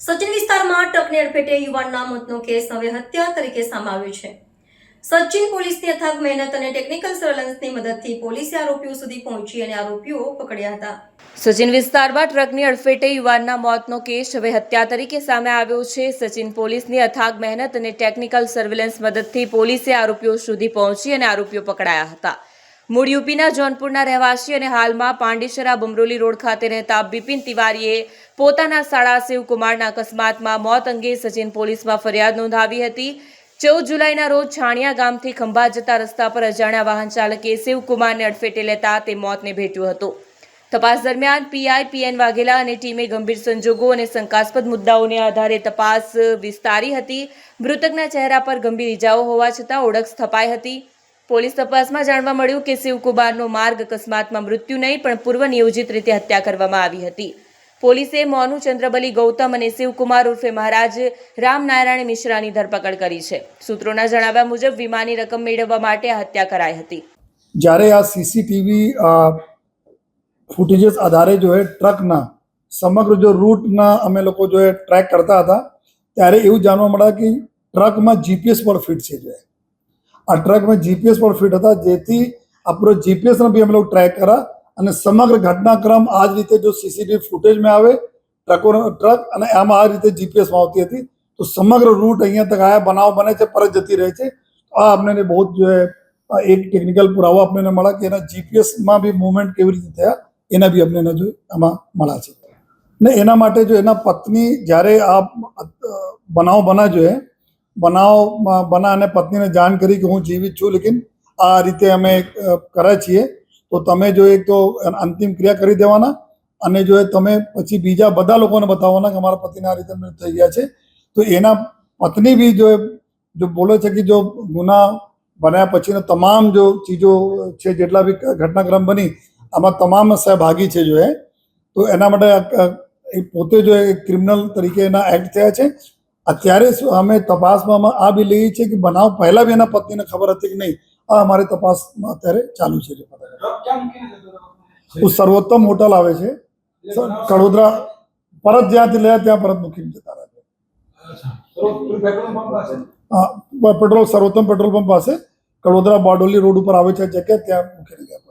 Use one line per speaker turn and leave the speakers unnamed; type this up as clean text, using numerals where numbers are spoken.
સચિન વિસ્તારમાં ટ્રકની અડફેટે યુવાનના મોતનો કેસ હવે હત્યા તરીકે સામે આવ્યો છે। સચિન પોલીસની અથાગ મહેનત અને ટેકનિકલ સર્વેલન્સની મદદથી પોલીસે આરોપીઓ સુધી પહોંચી અને આરોપીઓ પકડ્યા હતા। સચિન વિસ્તારમાં ટ્રકની અડફેટે યુવાનના મોતનો કેસ હવે હત્યા તરીકે સામે આવ્યો છે। સચિન પોલીસની અથાગ મહેનત અને ટેકનિકલ સર્વેલન્સ મદદથી પોલીસે આરોપીઓ સુધી પહોંચી અને આરોપીઓ પકડાયા હતા। મૂળ યુપીના જૌનપુરના રહેવાસી અને હાલમાં પાંડેસરા બમરોલી રોડ ખાતે રહેતા બિપિન તિવારીએ પોતાના સાળા શિવકુમારના અકસ્માતમાં મોત અંગે સચિન પોલીસમાં ફરિયાદ નોંધાવી હતી। 14 જુલાઈના રોજ છાણિયા ગામથી ખંભાત જતા રસ્તા પર અજાણ્યા વાહન ચાલકે શિવકુમારને અડફેટે લેતા તે મોતને ભેટ્યો હતો। તપાસ દરમિયાન પીઆઈ પીએન વાઘેલા અને ટીમે ગંભીર સંજોગો અને શંકાસ્પદ મુદ્દાઓને આધારે તપાસ વિસ્તારી હતી। મૃતકના ચહેરા પર ગંભીર ઇજાઓ હોવા છતાં ઓળખ સ્થપાઈ હતી। પોલીસ તપાસમાં જાણવા મળ્યું કે શિવકુમારનો માર્ગ અકસ્માતમાં મૃત્યુ નહીં પણ પૂર્વ નિયોજિત રીતે હત્યા કરવામાં આવી હતી। પોલીસે મોનુ ચંદ્રબલી ગૌતમ અને શિવકુમાર ઉર્ફે મહારાજ રામનારાયણ મિશ્રાની ધરપકડ કરી છે। સૂત્રોના જણાવ્યા મુજબ વીમાની રકમ મેળવવા માટે આ હત્યા કરાઈ હતી।
જ્યારે આ સીસીટીવી ફૂટેजेस આધારે જો है ટ્રકના સમગ્ર જો રૂટના અમે લોકો જો ટ્રેક કરતા હતા ત્યારે એવું જાણવા મળ્યા કે ટ્રકમાં જીપીએસ પણ ફિટ છે। જો આ ટ્રકમાં જીપીએસ પણ ફિટ હતા, જેથી આપણો જીપીએસનો બી અમે લોકો ટ્રેક કર્યા અને સમગ્ર ઘટનાક્રમ આ જ રીતે જો સીસીટીવી ફૂટેજમાં આવે ટ્રક અને આમાં આ રીતે જીપીએસમાં આવતી હતી, તો સમગ્ર રૂટ અહીંયા તક આયા બનાવ બને છે, પરત જતી રહે છે। આ આપણને બહુ જો એક ટેકનિકલ પુરાવો આપણને મળ્યા કે એના જીપીએસમાં બી મૂવમેન્ટ કેવી રીતે થયા એના બી આપણને જો આમાં મળ્યા છે। ને એના માટે જો એના પત્ની જ્યારે આ બનાવ બના જો બનાવ બના અને પત્નીને જાણ કરી કે હું જીવિત છું, લેકિન આ રીતે અમે કરે છીએ, તો તમે જો એક તો અંતિમ ક્રિયા કરી દેવાના અને જો તમે પછી બીજા બધા લોકોને બતાવવાના કે અમારા પતિને આ રીતે થઈ ગયા છે। તો એના પત્ની બી જો બોલે છે કે જો ગુના બન્યા પછીનો તમામ જો ચીજો છે, જેટલા બી ઘટનાક્રમ બની આમાં તમામ સહભાગી છે। જો તો એના માટે પોતે જો ક્રિમિનલ તરીકે એના એક્ટ થયા છે। અત્યારે અમે તપાસમાં આ બી લઈએ છીએ કે બનાવ પહેલા બી એના પત્નીને ખબર હતી કે નહીં, આ અમારી તપાસમાં અત્યારે ચાલુ છે। સર્વોત્તમ હોટલ આવે છે કડોદરા, પરત જ્યાંથી લે ત્યાં પરત મૂકીને જતા રહે છે। પેટ્રોલ સર્વોત્તમ પેટ્રોલ પંપ પાસે કડોદરા બારડોલી રોડ ઉપર આવે છે જગ્યા, ત્યાં મૂકીને ગયા।